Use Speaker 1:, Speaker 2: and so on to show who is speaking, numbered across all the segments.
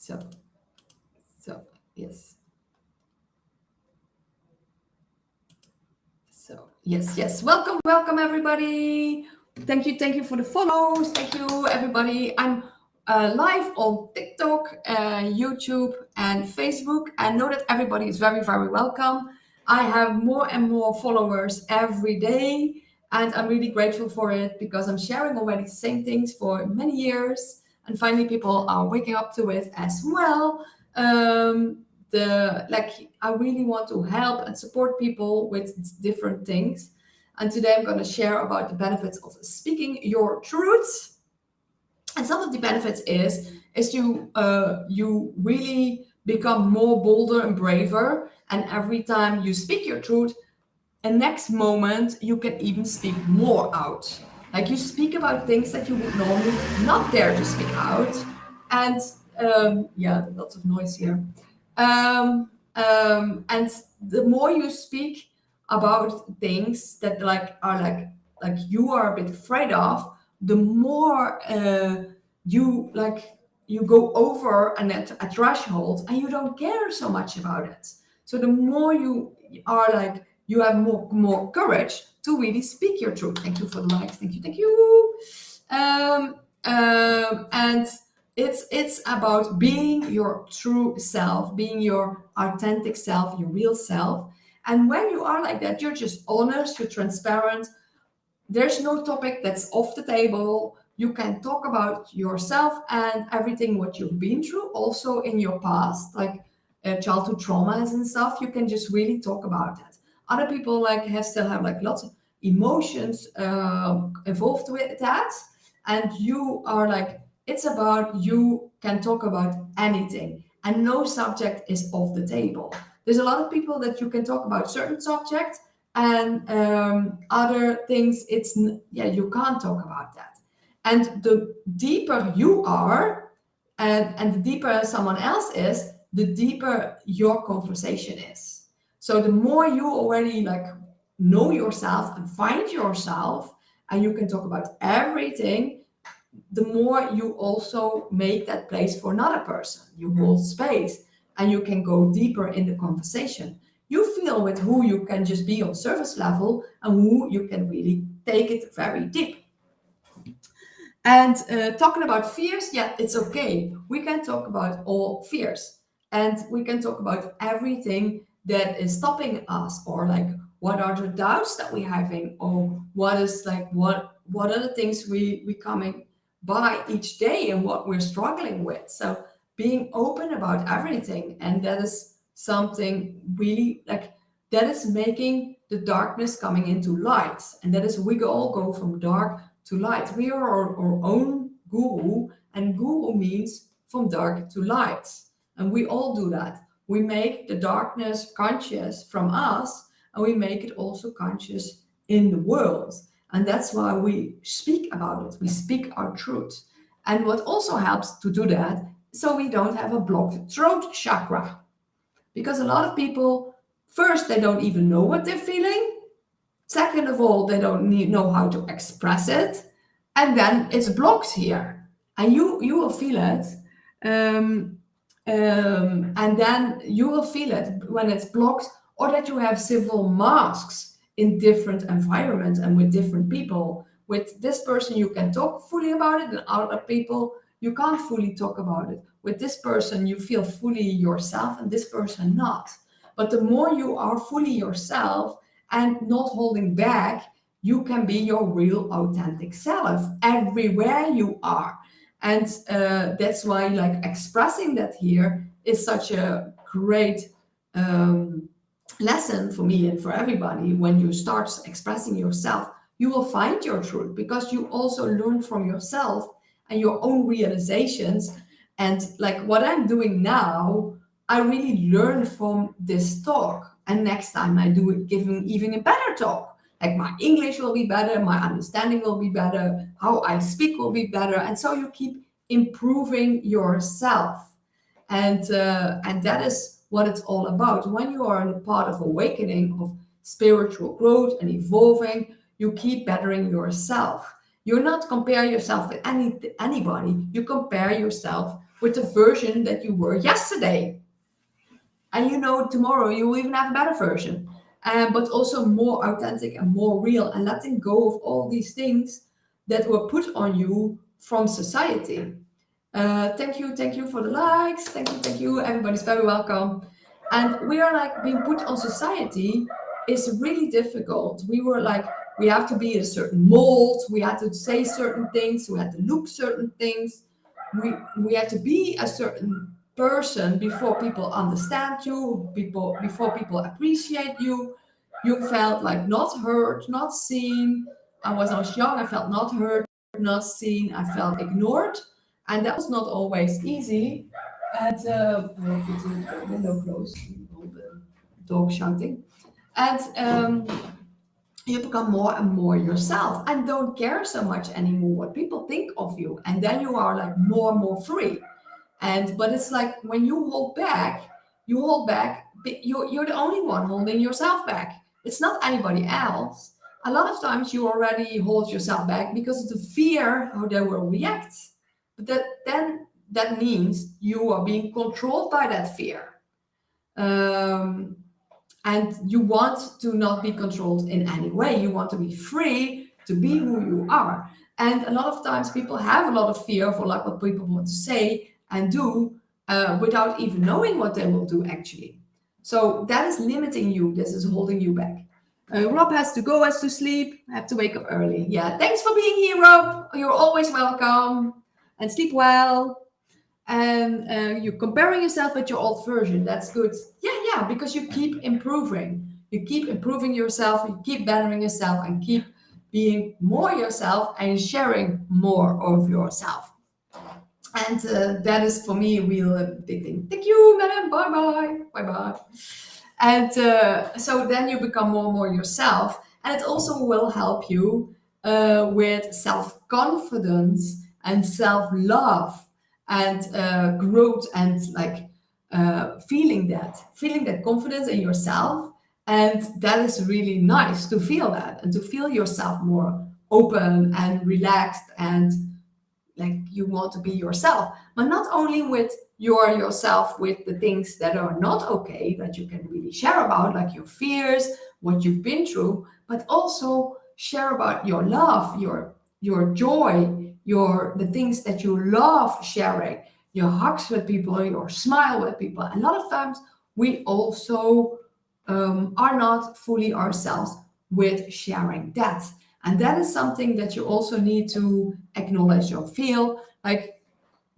Speaker 1: So, so yes. So yes. Welcome everybody. Thank you for the follows. Thank you everybody. I'm live on TikTok, YouTube, and Facebook. I know that everybody is very welcome. I have more and more followers every day, and I'm really grateful for it because I'm sharing already the same things for many years, and finally people are waking up to it as well. I really want to help and support people with different things. And today I'm going to share about the benefits of speaking your truth. And some of the benefits is you really become more bolder and braver. And every time you speak your truth, and next moment you can even speak more out. Like you speak about things that you would normally not dare to speak out. And yeah, lots of noise here. And the more you speak about things that like you are a bit afraid of, the more you go over a threshold and you don't care so much about it. So the more you are like you have more courage to really speak your truth. Thank you for the likes. Thank you. And it's about being your true self, being your authentic self, your real self. And when you are like that, you're just honest, you're transparent. There's no topic that's off the table. You can talk about yourself and everything what you've been through, also in your past, like childhood traumas and stuff. You can just really talk about that. Other people still have like lots of emotions involved with that, and you are like it's about you can talk about anything, and no subject is off the table. There's a lot of people that you can talk about certain subjects and other things you can't talk about that. And the deeper you are and the deeper someone else is, the deeper your conversation is. So the more you already like know yourself and find yourself, and you can talk about everything, the more you also make that place for another person. You hold space and you can go deeper in the conversation. You feel with who you can just be on surface level and who you can really take it very deep. And talking about fears, yeah, it's okay. We can talk about all fears, and we can talk about everything that is stopping us, or like what are the doubts that we're having, or what are the things we coming by each day and what we're struggling with. So being open about everything, and that is something really like that is making the darkness coming into light, and that is we all go from dark to light. We are our own guru, and guru means from dark to light. And we all do that. We make the darkness conscious from us, and we make it also conscious in the world. And that's why we speak about it. We speak our truth. And what also helps to do that, so we don't have a blocked throat chakra. Because a lot of people, first, they don't even know what they're feeling. Second of all, they don't know how to express it, and then it's blocked here, and you will feel it, and then you will feel it when it's blocked, or that you have several masks in different environments and with different people. With this person, you can talk fully about it, and other people you can't fully talk about it. With this person, you feel fully yourself, and this person not. But the more you are fully yourself and not holding back, you can be your real authentic self everywhere you are. And that's why like expressing that here is such a great lesson for me and for everybody. When you start expressing yourself, you will find your truth, because you also learn from yourself and your own realizations. And like what I'm doing now, I really learn from this talk. And next time I do it, giving even a better talk. Like my English will be better, my understanding will be better, how I speak will be better. And so you keep improving yourself. And that is what it's all about. When you are in a part of awakening, of spiritual growth and evolving, you keep bettering yourself. You're not compare yourself with anybody. You compare yourself with the version that you were yesterday. And tomorrow you will even have a better version. But also more authentic and more real, and letting go of all these things that were put on you from society. Thank you for the likes. Thank you. Everybody's very welcome. And we are like being put on society is really difficult. We have to be a certain mold. We had to say certain things. We had to look certain things. We had to be a certain person before people understand you, before people appreciate you. You felt like not heard, not seen. When I was young, I felt not heard, not seen. I felt ignored, and that was not always easy. And I will put the window closed. All the dog shouting, and you become more and more yourself and don't care so much anymore what people think of you, and then you are like more and more free. But it's like when you hold back, but you're the only one holding yourself back. It's not anybody else. A lot of times you already hold yourself back because of the fear how they will react. But that means you are being controlled by that fear. Um, and you want to not be controlled in any way. You want to be free to be who you are. And a lot of times people have a lot of fear for like what people want to say and do without even knowing what they will do actually. So that is limiting you. This is holding you back. Rob has to go, has to sleep. I have to wake up early. Yeah, thanks for being here, Rob. You're always welcome. And sleep well. And you're comparing yourself with your old version. That's good. Yeah, because you keep improving. You keep improving yourself. You keep bettering yourself and keep being more yourself and sharing more of yourself. And that is for me a real big thing. Thank you, madam. Bye bye. Bye bye. And so then you become more and more yourself. And it also will help you with self confidence and self love and growth and like feeling that confidence in yourself. And that is really nice to feel that and to feel yourself more open and relaxed and like you want to be yourself, but not only with yourself with the things that are not okay that you can really share about, like your fears, what you've been through, but also share about your love, your joy, the things that you love sharing, your hugs with people, your smile with people. And a lot of times we also are not fully ourselves with sharing that. And that is something that you also need to acknowledge or feel. Like,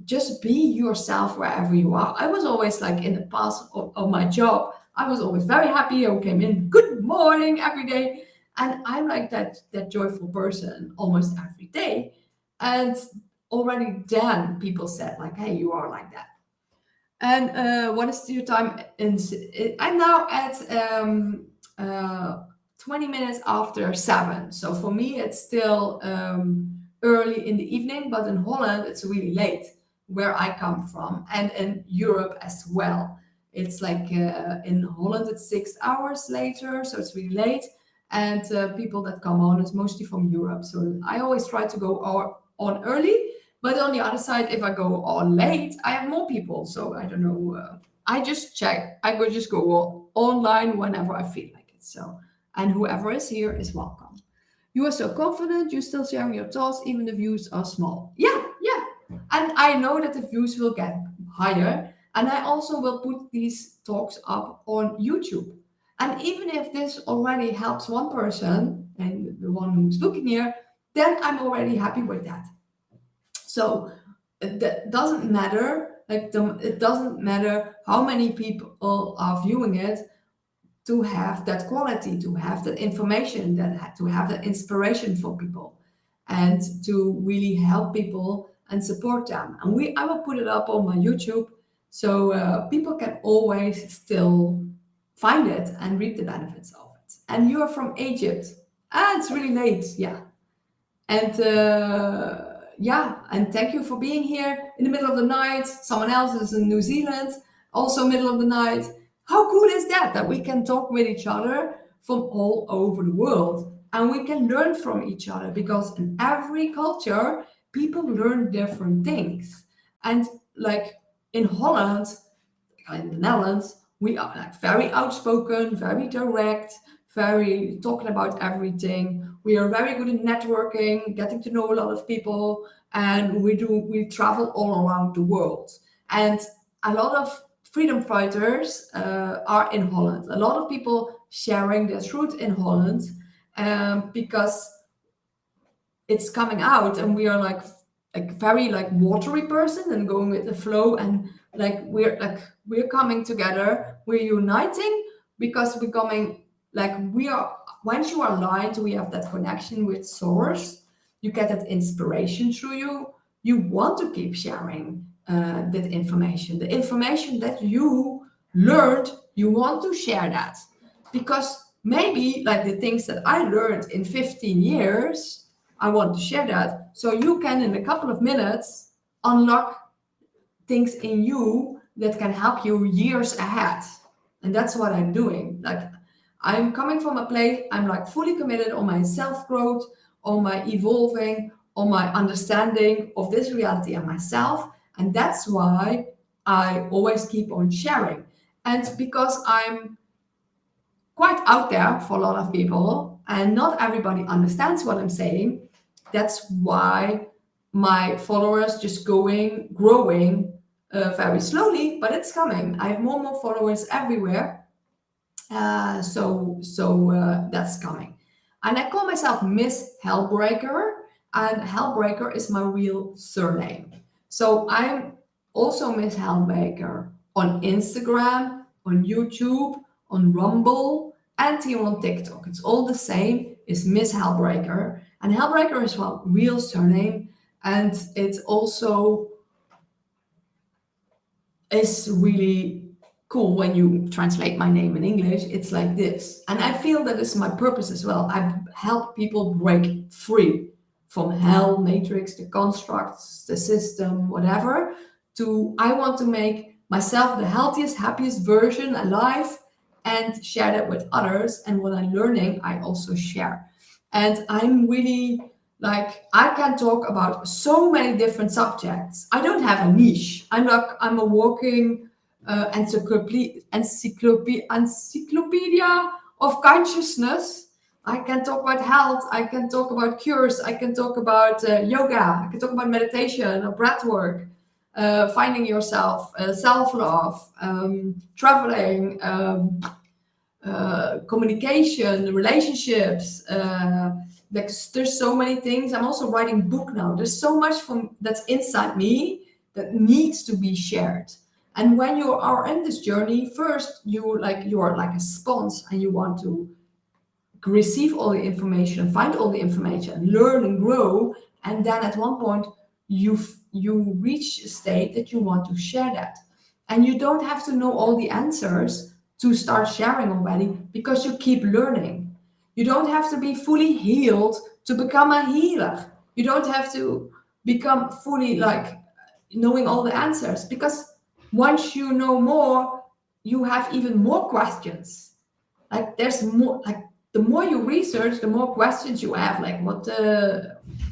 Speaker 1: just be yourself wherever you are. I was always like in the past of my job, I was always very happy. I came in, good morning every day. And I'm like that joyful person almost every day. And already then people said like, hey, you are like that. And what is your time? I'm now at 20 minutes after 7. So for me, it's still early in the evening, but in Holland, it's really late where I come from, and in Europe as well. It's like in Holland, it's 6 hours later, so it's really late. And people that come on is mostly from Europe. So I always try to go on early. But on the other side, if I go on late, I have more people. So I don't know. I just check. I could just go online whenever I feel like it. So, and whoever is here is welcome. You are so confident. You're still sharing your thoughts, even the views are small. Yeah, yeah. And I know that the views will get higher. And I also will put these talks up on YouTube. And even if this already helps one person, and the one who's looking here, then I'm already happy with that. So that doesn't matter. It doesn't matter how many people are viewing it, to have that quality, to have that information, to have that inspiration for people, and to really help people and support them. And I will put it up on my YouTube, so people can always still find it and reap the benefits of it. And you are from Egypt. It's really late. Yeah. And yeah, and thank you for being here in the middle of the night. Someone else is in New Zealand, also middle of the night. How cool is that? That we can talk with each other from all over the world, and we can learn from each other, because in every culture, people learn different things. And like in Holland, in the Netherlands, we are like very outspoken, very direct, very talking about everything. We are very good at networking, getting to know a lot of people, and we travel all around the world. And a lot of freedom fighters are in Holland. A lot of people sharing their truth in Holland, because it's coming out, and we are like very like watery person and going with the flow, and we're coming together, we're uniting, because we're coming, like we are, once you are aligned, we have that connection with source, you get that inspiration through you want to keep sharing that information, the information that you learned, you want to share that, because maybe like the things that I learned in 15 years, I want to share that. So you can, in a couple of minutes, unlock things in you that can help you years ahead. And that's what I'm doing. Like, I'm coming from a place, I'm like fully committed on my self growth, on my evolving, on my understanding of this reality and myself. And that's why I always keep on sharing. And because I'm quite out there for a lot of people, and not everybody understands what I'm saying. That's why my followers just growing very slowly, but it's coming. I have more and more followers everywhere, so that's coming. And I call myself Miss Hellbreaker, and Hellbreaker is my real surname. So I'm also Miss Hellbreaker on Instagram, on YouTube, on Rumble, and here on TikTok. It's all the same. It's Miss Hellbreaker, and Hellbreaker is my real surname, and it's also is really cool when you translate my name in English. It's like this. And I feel that is my purpose as well. I help people break free from hell, matrix, the constructs, the system, whatever. I want to make myself the healthiest, happiest version alive and share that with others. And what I'm learning, I also share. And I'm really like, I can talk about so many different subjects. I don't have a niche. I'm a walking encyclopedia of consciousness. I can talk about health. I can talk about cures. I can talk about yoga. I can talk about meditation or breath work, finding yourself, self-love, traveling, communication, relationships. There's so many things. I'm also writing a book now. There's so much that's inside me that needs to be shared. And when you are in this journey, first you are like a sponge, and you want to receive all the information, find all the information, learn and grow. And then at one point you reach a state that you want to share that. And you don't have to know all the answers to start sharing already, because you keep learning. You don't have to be fully healed to become a healer. You don't have to become fully like knowing all the answers, because once you know more, you have even more questions. Like there's more, like the more you research, the more questions you have. Like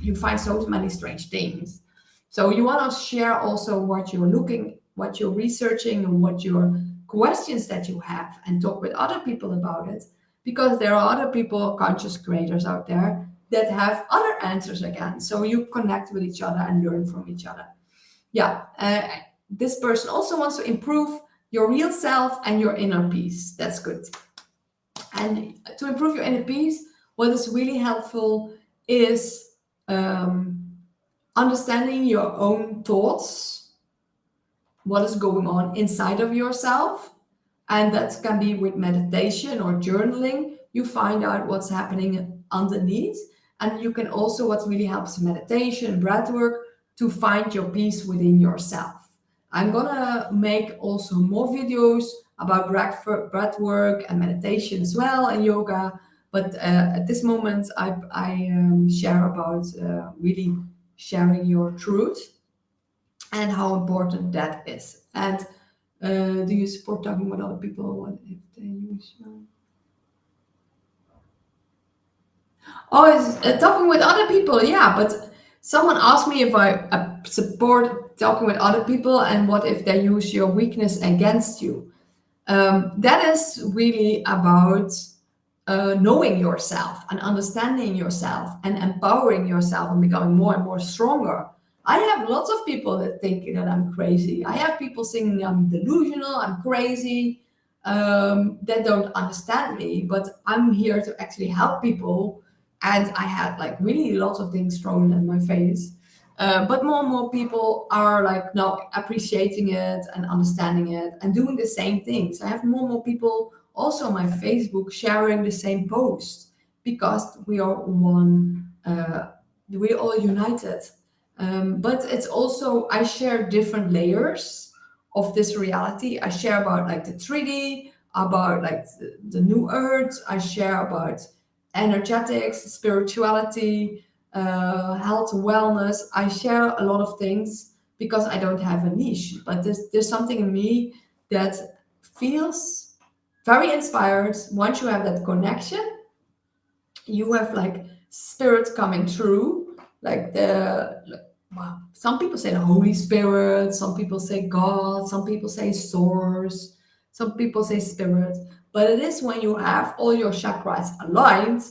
Speaker 1: you find so many strange things. So you want to share also what you're researching, and what your questions that you have, and talk with other people about it, because there are other people, conscious creators out there, that have other answers again. So you connect with each other and learn from each other. Yeah, this person also wants to improve your real self and your inner peace. That's good. And to improve your inner peace, what is really helpful is understanding your own thoughts, what is going on inside of yourself. And that can be with meditation or journaling. You find out what's happening underneath. And you can also, what really helps, meditation, breath work, to find your peace within yourself. I'm gonna make also more videos about breath work and meditation as well, and yoga. But at this moment, I share about really sharing your truth and how important that is. And do you support talking with other people? What if they use? Oh, it's talking with other people, yeah. But Someone asked me if I support talking with other people and what if they use your weakness against you. That is really about knowing yourself and understanding yourself and empowering yourself and becoming more and more stronger. I have lots of people that think that I'm crazy. I have people saying I'm delusional, I'm crazy, that don't understand me. But I'm here to actually help people. And I had like really lots of things thrown in my face. But more and more people are like now appreciating it and understanding it and doing the same things. I have more and more people also on my Facebook sharing the same post because we are one, we're all united. But it's also, I share different layers of this reality. I share about like the 3D, about like the new earth. I share about energetics, spirituality, health, wellness. I share a lot of things because I don't have a niche, but there's something in me that feels very inspired. Once you have that connection, you have like spirit coming through, like wow. Some people say the Holy Spirit, some people say God, some people say source, some people say spirit. But it is when you have all your chakras aligned,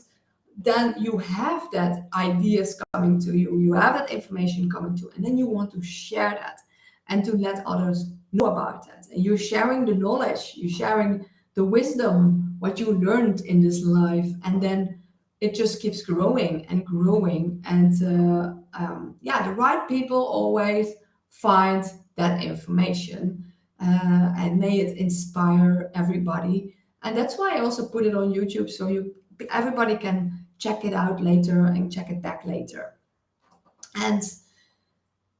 Speaker 1: then you have that ideas coming to you, you have that information coming to you, and then you want to share that and to let others know about it. And you're sharing the knowledge, you're sharing the wisdom, what you learned in this life, and then it just keeps growing and growing. And yeah, the right people always find that information, and may it inspire everybody. And that's why I also put it on YouTube so you everybody can check it out later and check it back later. And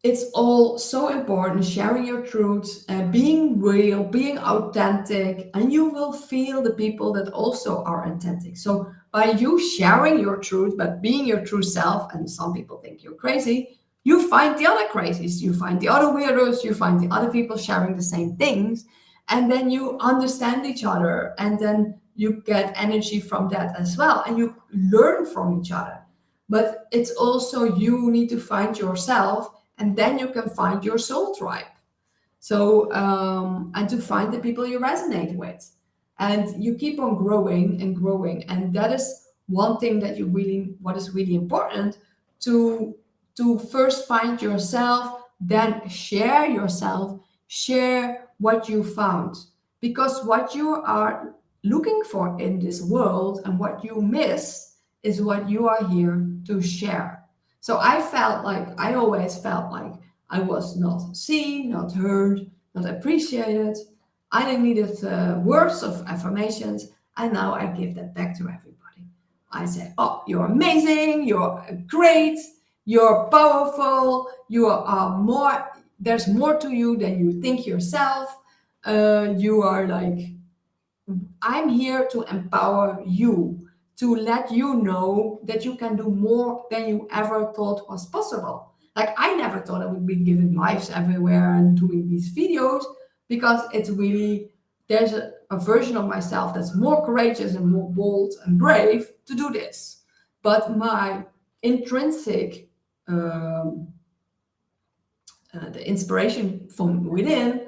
Speaker 1: it's all so important, sharing your truth, being real, being authentic, and you will feel the people that also are authentic. So by you sharing your truth, but being your true self, and some people think you're crazy, you find the other crazies, you find the other weirdos, you find the other people sharing the same things, and then you understand each other, and then you get energy from that as well, and you learn from each other. But it's also you need to find yourself, and then you can find your soul tribe. So and to find the people you resonate with, and you keep on growing and growing. And that is one thing that you really, what is really important, to first find yourself, then share yourself, share what you found, because what you are looking for in this world and what you miss is what you are here to share. So I always felt like I was not seen, not heard, not appreciated. I didn't needed words of affirmations, and now I give that back to everybody. I say, "Oh, you're amazing. You're great. You're powerful. You are more. There's more to you than you think yourself. You are like, I'm here to empower you, to let you know that you can do more than you ever thought was possible." Like, I never thought I would be giving lives everywhere and doing these videos, because it's really, there's a version of myself that's more courageous and more bold and brave to do this. But my intrinsic, the inspiration from within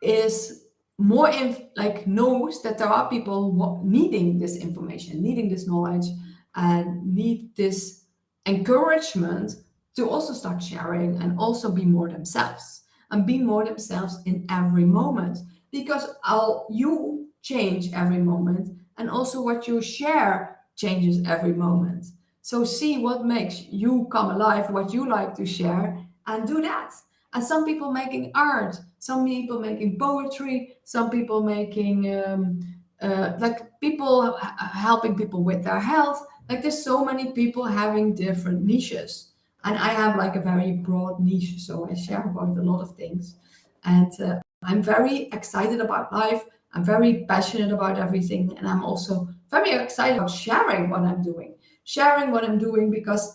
Speaker 1: is more like knows that there are people needing this information, needing this knowledge, and need this encouragement to also start sharing and also be more themselves, and be more themselves in every moment, because you change every moment, and also what you share changes every moment. So see what makes you come alive, what you like to share, and do that. And some people making art, some people making poetry, some people making like people helping people with their health. Like, there's so many people having different niches, and I have like a very broad niche, so I share about a lot of things. And I'm very excited about life. I'm very passionate about everything, and I'm also very excited about sharing what I'm doing, because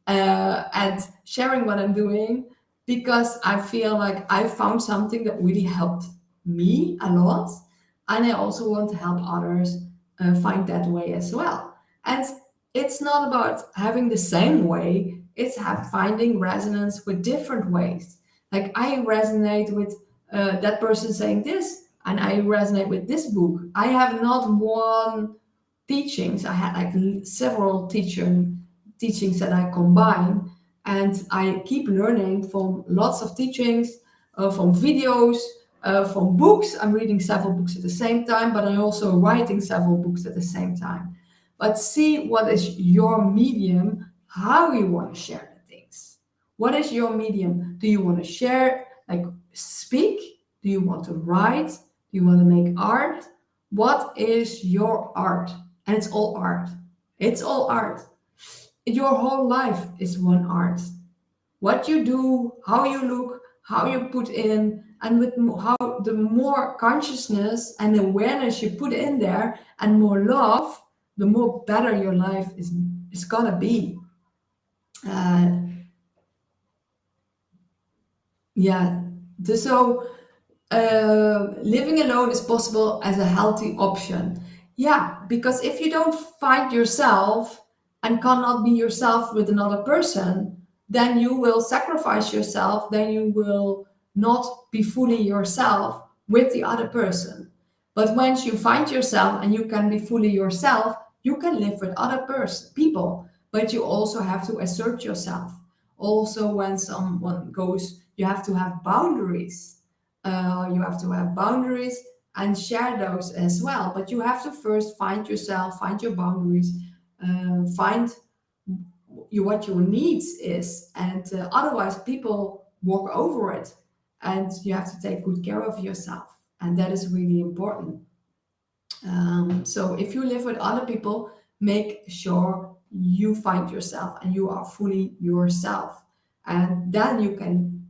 Speaker 1: and sharing what I'm doing, because I feel like I found something that really helped me a lot, and I also want to help others find that way as well. And it's not about having the same way, It's finding resonance with different ways. Like I resonate with that person saying this, and I resonate with this book. I have not one teachings. I had like several teachings that I combine, and I keep learning from lots of teachings, from videos, from books. I'm reading several books at the same time, but I'm also writing several books at the same time. But see what is your medium, how you want to share the things. What is your medium? Do you want to share, like speak? Do you want to write? Do you want to make art? What is your art? And it's all art. It's all art. Your whole life is one art. What you do, how you look, how you put in, and with how the more consciousness and awareness you put in there, and more love, the more better your life is gonna be. Uh, yeah. So living alone is possible as a healthy option. Yeah, because if you don't find yourself and cannot be yourself with another person, then you will sacrifice yourself, then you will not be fully yourself with the other person. But once you find yourself and you can be fully yourself, you can live with other people, but you also have to assert yourself. Also, when someone goes, you have to have boundaries. You have to have boundaries and share those as well. But you have to first find yourself, find your boundaries, find what your needs is, and otherwise people walk over it. And you have to take good care of yourself, and that is really important. So if you live with other people, make sure you find yourself and you are fully yourself, and then you can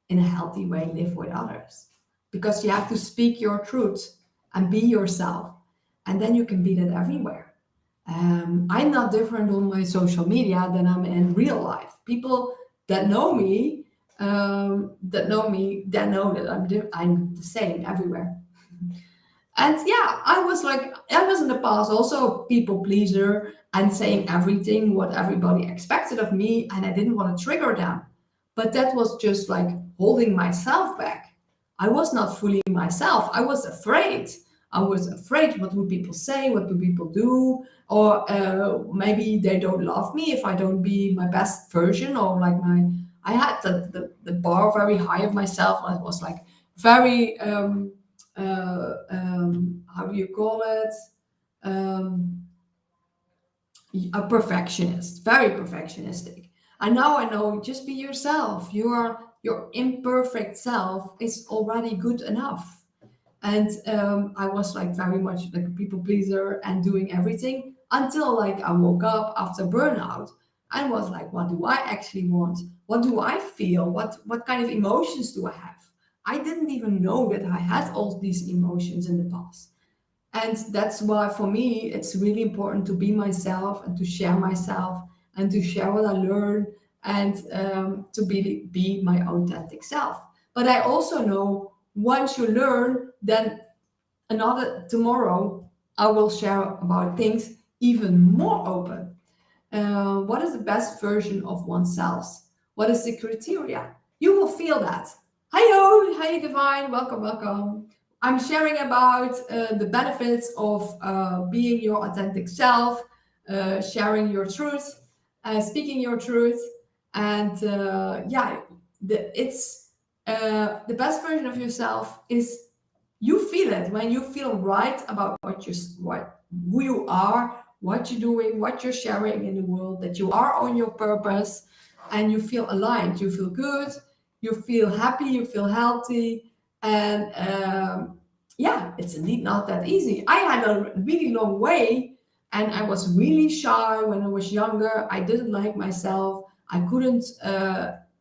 Speaker 1: in a healthy way live with others, because you have to speak your truth and be yourself, and then you can be that everywhere. I'm not different on my social media than I'm in real life. People that know me, that know that I'm the same everywhere. And yeah, I was in the past also a people pleaser and saying everything what everybody expected of me, and I didn't want to trigger them. But that was just like holding myself back. I was not fully myself. I was afraid. I was afraid what would people say, what would people do, or maybe they don't love me if I don't be my best version, or like my. I had the bar very high of myself. I was like very how do you call it? Um, a perfectionist, very perfectionistic. And now I know, just be yourself. Your imperfect self is already good enough. And I was like very much like a people pleaser and doing everything until like I woke up after burnout and was like, what do I actually want? What do I feel? What kind of emotions do I have? I didn't even know that I had all these emotions in the past. And that's why for me it's really important to be myself and to share myself and to share what I learn, and to be my authentic self. But I also know once you learn, then another tomorrow I will share about things even more open. What is the best version of oneself? What is the criteria? You will feel that. Hi, Divine. Welcome, welcome. I'm sharing about the benefits of being your authentic self, sharing your truth, speaking your truth, and yeah, it's the best version of yourself is you feel it when you feel right about what who you are, what you're doing, what you're sharing in the world, that you are on your purpose, and you feel aligned, you feel good, you feel happy, you feel healthy, and yeah, it's indeed not that easy. I had a really long way, and I was really shy when I was younger. I didn't like myself. I couldn't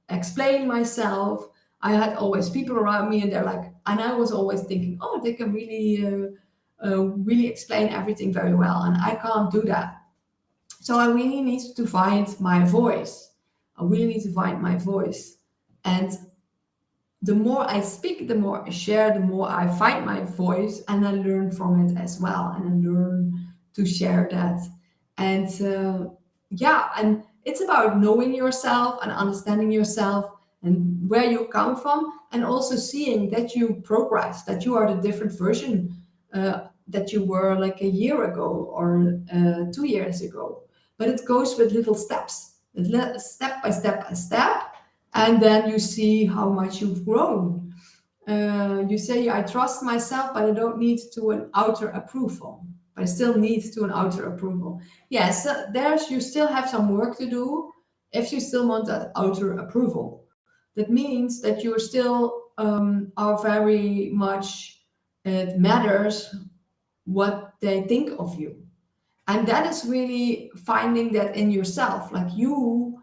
Speaker 1: explain myself. I had always people around me, and they're like, and I was always thinking, oh, they can really explain everything very well, and I can't do that. So I really need to find my voice. I really need to find my voice, and the more I speak, the more I share, the more I find my voice, and I learn from it as well, and I learn to share that. And yeah, and It's about knowing yourself and understanding yourself and where you come from, and also seeing that you progress, that you are the different version that you were like a year ago or 2 years ago. But it goes with little steps, step by step by step, and then you see how much you've grown. You say, I trust myself, but I don't need to an outer approval. I still need to an outer approval. Yes, there's you still have some work to do if you still want that outer approval. That means that you're still are very much, it matters what they think of you. And that is really finding that in yourself, like you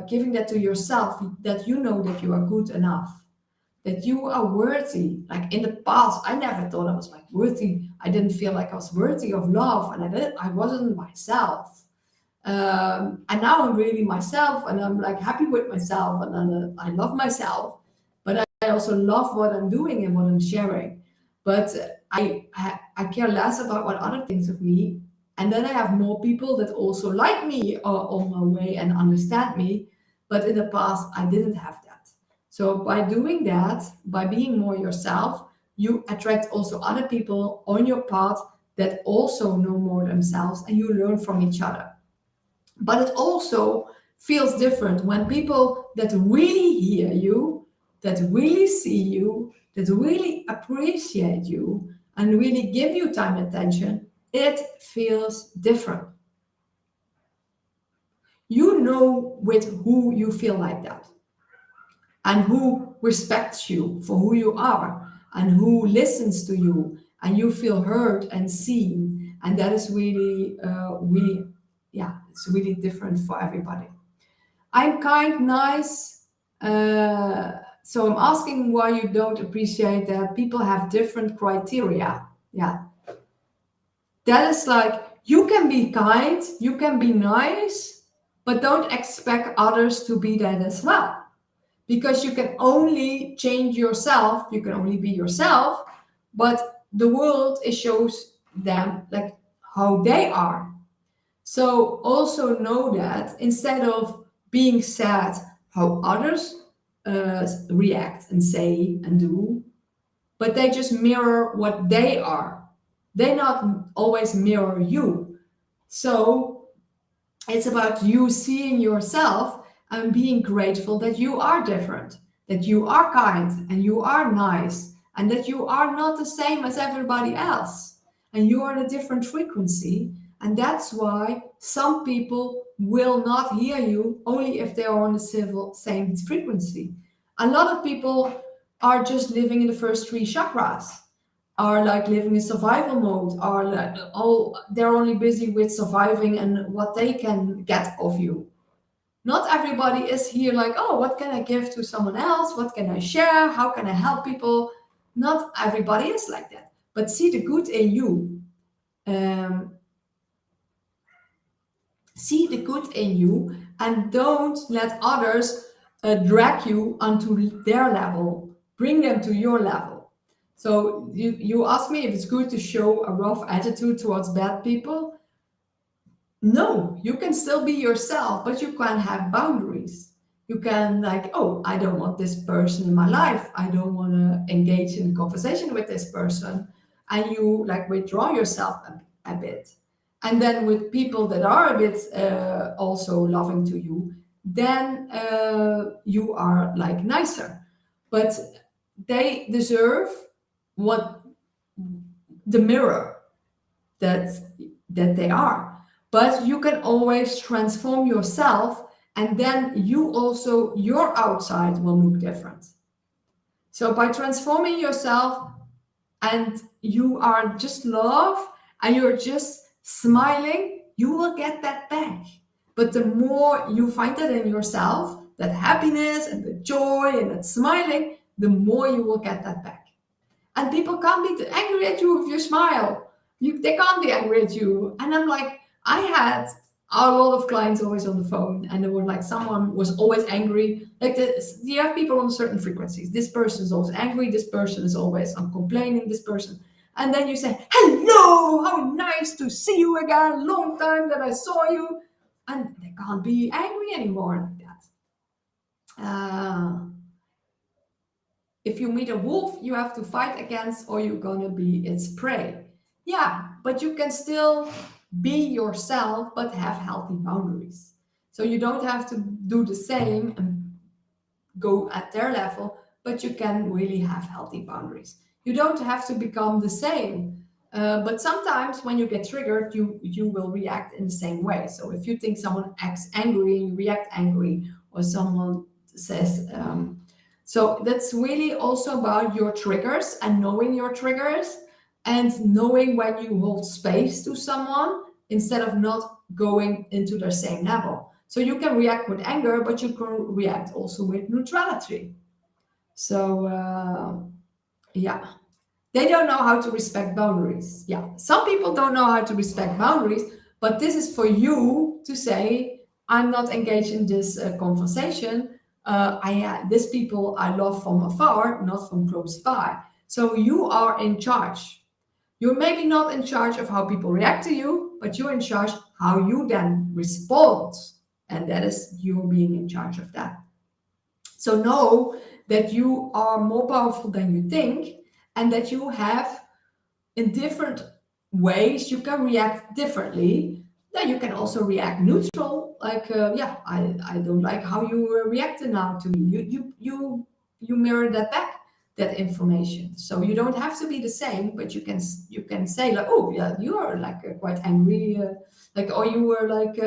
Speaker 1: giving that to yourself, that you know that you are good enough, that you are worthy. Like in the past, I never thought I was like worthy. I didn't feel like I was worthy of love, and I wasn't myself. And now I'm really myself, and I'm like happy with myself, and I love myself. But I also love what I'm doing and what I'm sharing. But I care less about what other things of me. And then I have more people that also like me or on my way and understand me. But in the past, I didn't have that. So by doing that, by being more yourself, you attract also other people on your path that also know more themselves, and you learn from each other. But it also feels different when people that really hear you, that really see you, that really appreciate you, and really give you time and attention, it feels different. You know with who you feel like that, and who respects you for who you are, and who listens to you, and you feel heard and seen. And that is really, really, yeah, it's really different for everybody. I'm kind, nice. So I'm asking why you don't appreciate that people have different criteria. Yeah, that is like you can be kind, you can be nice, but don't expect others to be that as well. Because you can only change yourself, you can only be yourself, but the world it shows them like how they are. So also know that instead of being sad how others react and say and do, but they just mirror what they are. They not always mirror you. So it's about you seeing yourself and being grateful that you are different, that you are kind and you are nice, and that you are not the same as everybody else. And you are in a different frequency. And that's why some people will not hear you only if they are on the same frequency. A lot of people are just living in the first three chakras, are like living in survival mode, are like, oh, they're only busy with surviving and what they can get of you. Not everybody is here like, oh, what can I give to someone else? What can I share? How can I help people? Not everybody is like that. But see the good in you. Um, see the good in you, and don't let others drag you onto their level. Bring them to your level. So you ask me if it's good to show a rough attitude towards bad people. No, you can still be yourself, but you can have boundaries. You can like, oh, I don't want this person in my life. I don't want to engage in a conversation with this person. And you like withdraw yourself a bit. And then with people that are a bit also loving to you, then you are like nicer. But they deserve what the mirror that they are. But you can always transform yourself, and then you also your outside will look different. So by transforming yourself, and you are just love, and you're just smiling, you will get that back. But the more you find that in yourself, that happiness and the joy and that smiling, the more you will get that back. And people can't be angry at you if you smile. They can't be angry at you. And I'm like, I had a lot of clients always on the phone, and they were like, someone was always angry. Like this, you have people on certain frequencies. This person is always angry. This person is always complaining. This person, and then you say, "Hello, how nice to see you again. Long time that I saw you." and they can't be angry anymore like that. If you meet a wolf, you have to fight against, or you're gonna be its prey. Yeah, but you can still be yourself, but have healthy boundaries. So you don't have to do the same and go at their level, but you can really have healthy boundaries. You don't have to become the same. But sometimes when you get triggered, you will react in the same way. So if you think someone acts angry, you react angry, or someone says, so that's really also about your triggers and knowing your triggers and knowing when you hold space to someone instead of not going into their same level. So you can react with anger, but you can react also with neutrality. So yeah, they don't know how to respect boundaries. Yeah, some people don't know how to respect boundaries, but this is for you to say, I'm not engaged in this conversation. These people I love from afar, not from close by. So you are in charge. You're maybe not in charge of how people react to you, but you're in charge how you then respond. And that is you being in charge of that. So know that you are more powerful than you think, and that you have in different ways you can react differently. Then you can also react neutral, like yeah, I don't like how you reacted now to me. You mirror that back, that information. So you don't have to be the same, but you can say like, oh yeah, you are like quite angry, like, or you were like,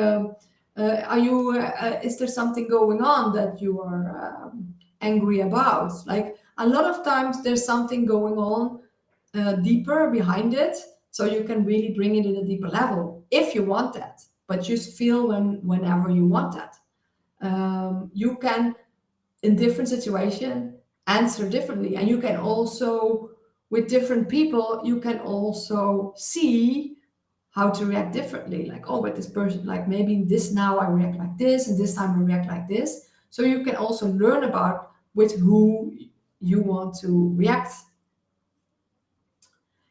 Speaker 1: are you? Is there something going on that you are angry about? Like a lot of times there's something going on deeper behind it, so you can really bring it in a deeper level if you want that. But just feel whenever you want that. You can in different situation answer differently, and you can also with different people you can also see how to react differently, like, oh, but this person, like, maybe this now I react like this and this time I react like this. So you can also learn about with who you want to react.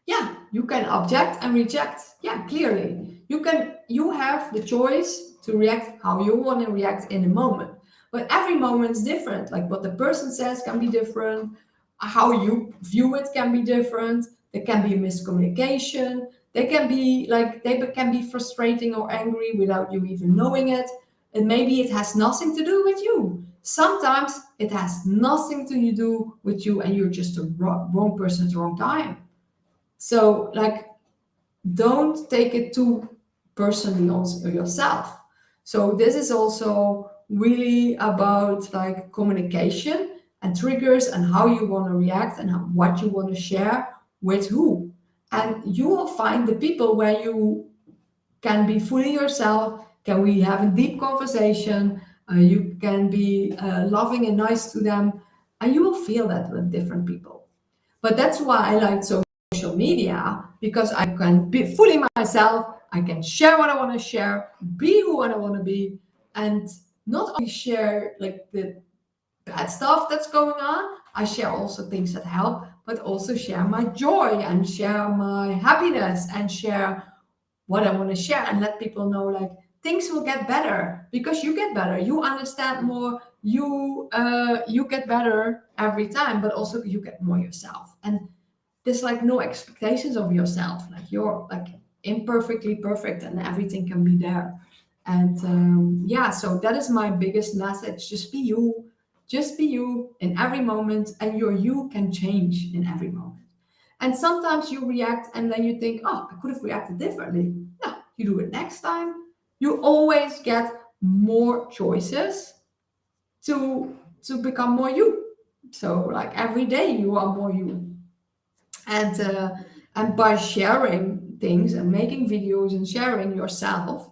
Speaker 1: Yeah, you can object and reject. Yeah, clearly. You have the choice to react how you want to react in a moment. But every moment is different. Like what the person says can be different. How you view it can be different. There can be a miscommunication. They can be frustrating or angry without you even knowing it. And maybe it has nothing to do with you. Sometimes it has nothing to do with you and you're just the wrong person at the wrong time. So, like, don't take it too personally on yourself. So, this is also really about like communication and triggers and how you want to react and what you want to share with who. And you will find the people where you can be fully yourself, can we have a deep conversation, you can be loving and nice to them, and you will feel that with different people. But that's why I like social media, because I can be fully myself. I can share what I want to share, be who I want to be, and not only share like the bad stuff that's going on. I share also things that help, but also share my joy and share my happiness and share what I want to share and let people know like things will get better because you get better, you understand more, you get better every time, but also you get more yourself. And there's like no expectations of yourself, like you're like imperfectly perfect and everything can be there. And yeah, so that is my biggest message. Just be you in every moment, and your you can change in every moment. And sometimes you react and then you think, oh, I could have reacted differently. No, you do it next time. You always get more choices to become more you. So like every day you are more you. And by sharing things and making videos and sharing yourself,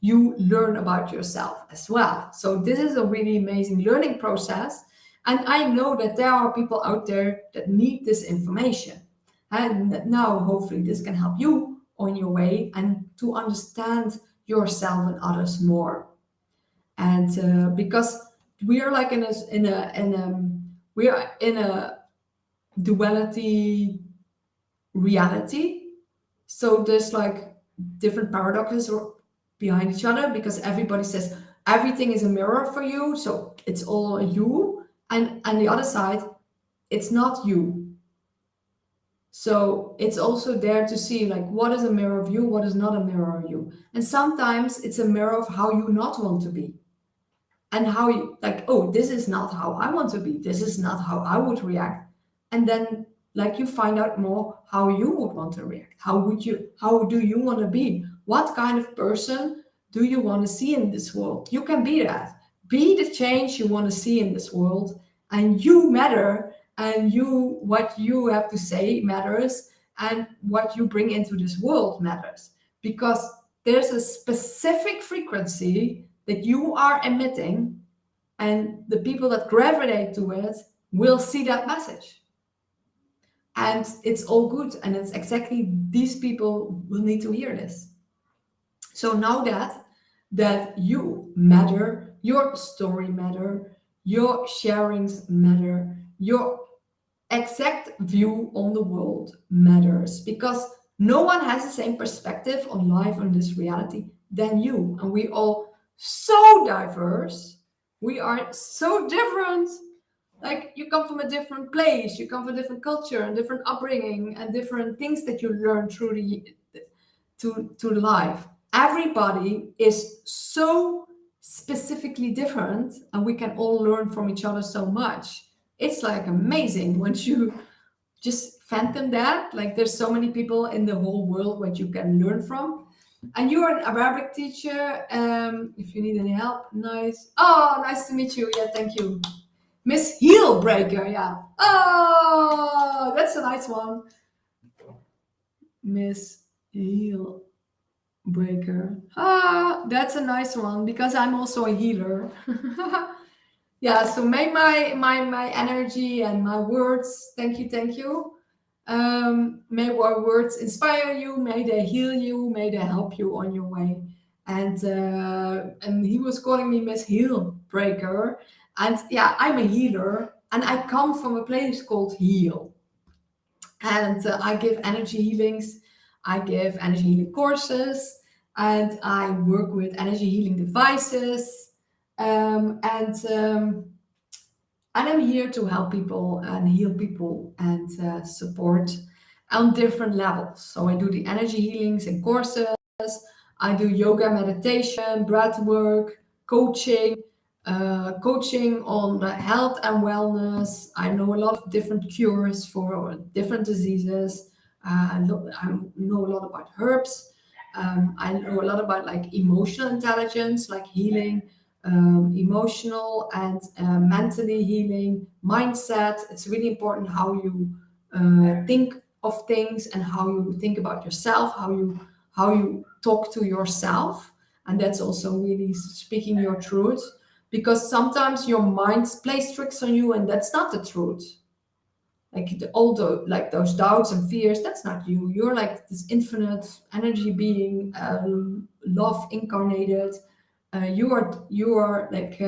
Speaker 1: you learn about yourself as well. So this is a really amazing learning process. And I know that there are people out there that need this information. And now hopefully this can help you on your way and to understand yourself and others more. And because we are like we are in a duality reality. So there's like different paradoxes or behind each other, because everybody says everything is a mirror for you, so it's all you. And the other side, it's not you. So it's also there to see like what is a mirror of you, what is not a mirror of you. And sometimes it's a mirror of how you not want to be. And how you like, oh, this is not how I want to be. This is not how I would react. And then like you find out more how you would want to react. How do you want to be? What kind of person do you want to see in this world? You can be that. Be the change you want to see in this world, and you matter, and what you have to say matters, and what you bring into this world matters. Because there's a specific frequency that you are emitting, and the people that gravitate to it will see that message. And it's all good, and it's exactly these people will need to hear this. So now that you matter, your story matter, your sharings matter, your exact view on the world matters, because no one has the same perspective on life, on this reality, than you. And we all so diverse. We are so different. Like you come from a different place, you come from a different culture and different upbringing and different things that you learn through to life. Everybody is so specifically different, and we can all learn from each other so much. It's like amazing once you just fathom that. Like there's so many people in the whole world what you can learn from. And you're an Arabic teacher. If you need any help, nice. Oh, nice to meet you. Yeah, thank you. MissHellbreaker, yeah. Oh, that's a nice one. MissHellbreaker. Ah, that's a nice one, because I'm also a healer. Yeah, so may my energy and my words, thank you. May our words inspire you, may they heal you, may they help you on your way. And he was calling me MissHellbreaker. And yeah, I'm a healer, and I come from a place called Heal. And I give energy healings, I give energy healing courses, and I work with energy healing devices. And I'm here to help people and heal people and support on different levels. So I do the energy healings and courses. I do yoga, meditation, breath work, coaching on health and wellness. I know a lot of different cures for different diseases. I know a lot about herbs. I know a lot about like emotional intelligence, like healing, emotional and mentally healing, mindset. It's really important how you think of things and how you think about yourself, how you talk to yourself. And that's also really speaking your truth, because sometimes your mind plays tricks on you, and that's not the truth. Like like those doubts and fears, that's not you. You're like this infinite energy being, love incarnated. You are like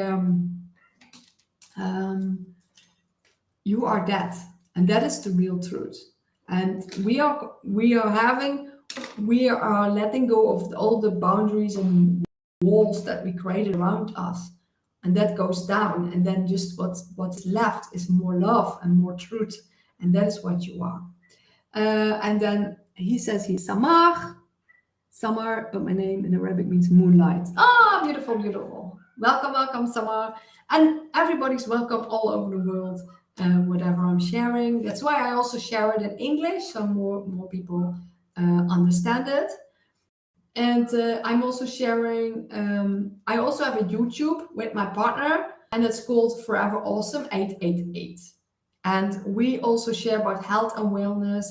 Speaker 1: you are that, and that is the real truth. And we are letting go of all the boundaries and walls that we created around us, and that goes down, and then just what's left is more love and more truth, and that is what you are. And then he says he's Samar, but my name in Arabic means moonlight. Ah, beautiful, beautiful. Welcome, Samar. And everybody's welcome all over the world, whatever I'm sharing. That's why I also share it in English, so more people understand it. And I'm also sharing, I also have a YouTube with my partner, and it's called Forever Awesome 888. And we also share about health and wellness,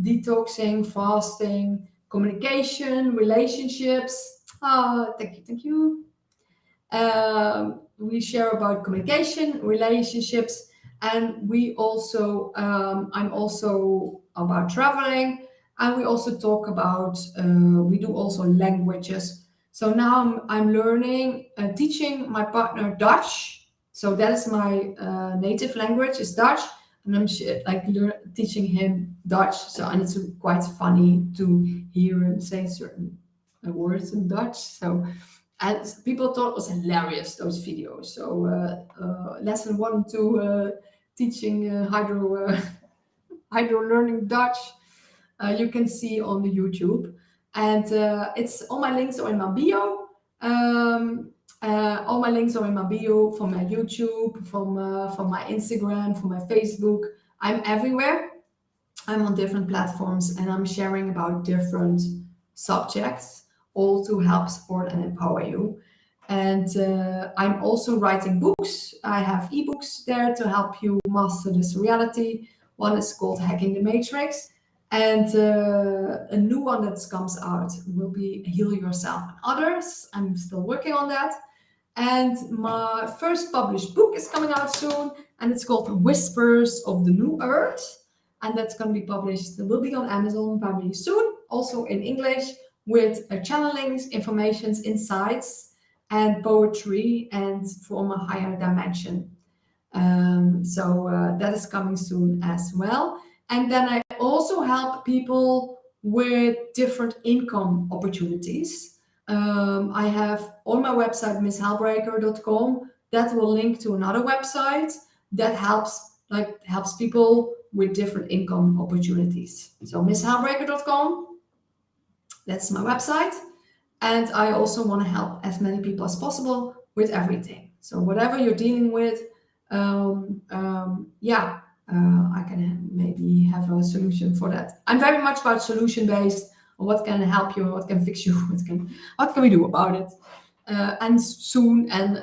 Speaker 1: detoxing, fasting, communication, relationships. Oh, thank you. We share about communication, relationships, and we also, I'm also about traveling, and we also talk about, we do also languages. So now I'm learning, teaching my partner Dutch. So that is my native language is Dutch, and I'm teaching him Dutch. So, and it's quite funny to hear him say certain words in Dutch. So, and people thought it was hilarious, those videos. So, lesson 1 and 2, teaching hydro learning Dutch, you can see on the YouTube. And it's all my links are in my bio. All my links are in my bio from my YouTube, from my Instagram, from my Facebook. I'm everywhere. I'm on different platforms and I'm sharing about different subjects, all to help support and empower you. And I'm also writing books. I have ebooks there to help you master this reality. One is called Hacking the Matrix, and a new one that comes out will be Heal Yourself and Others. I'm still working on that. And my first published book is coming out soon, and it's called Whispers of the New Earth. And that's going to be published, it will be on Amazon very soon, also in English, with channelings, informations, insights, and poetry, and from a higher dimension. So that is coming soon as well. And then I also help people with different income opportunities. I have on my website, MissHellbreaker.com, that will link to another website that helps people with different income opportunities. So MissHellbreaker.com, that's my website. And I also want to help as many people as possible with everything. So whatever you're dealing with, I can maybe have a solution for that. I'm very much about solution based on what can help you, what can fix you, what can we do about it, and soon and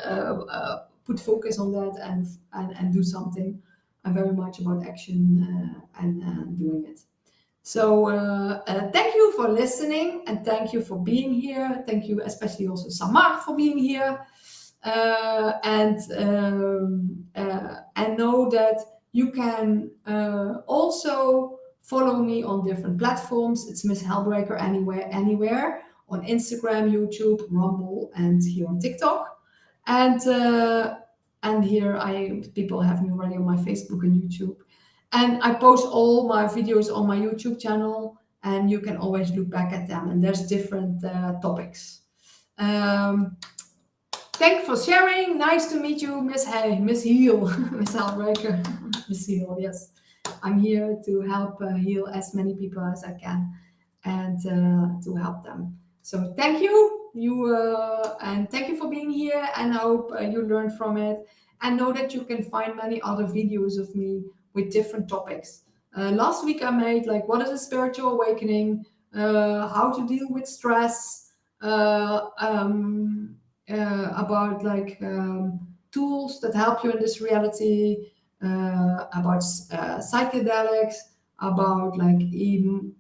Speaker 1: put focus on that and do something. I'm very much about action and doing it. So thank you for listening and thank you for being here. Thank you especially also Samar for being here. And know that you can also follow me on different platforms. It's Miss Hellbreaker anywhere on Instagram, YouTube, Rumble, and here on TikTok. And here people have me already on my Facebook and YouTube. And I post all my videos on my YouTube channel, and you can always look back at them. And there's different topics. Thank you for sharing. Nice to meet you, Miss Heal, Miss Hellbreaker, Miss Heal. Yes, I'm here to help heal as many people as I can, and to help them. So thank you, and thank you for being here. And I hope you learned from it. And know that you can find many other videos of me with different topics. Last week I made like what is a spiritual awakening, how to deal with stress. About tools that help you in this reality, about psychedelics, about like even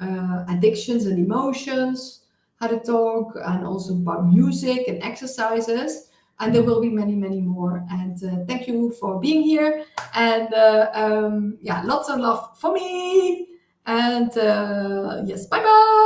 Speaker 1: addictions and emotions, how to talk, and also about music and exercises. And there will be many, many more. And thank you for being here. And lots of love for me. And yes, bye bye.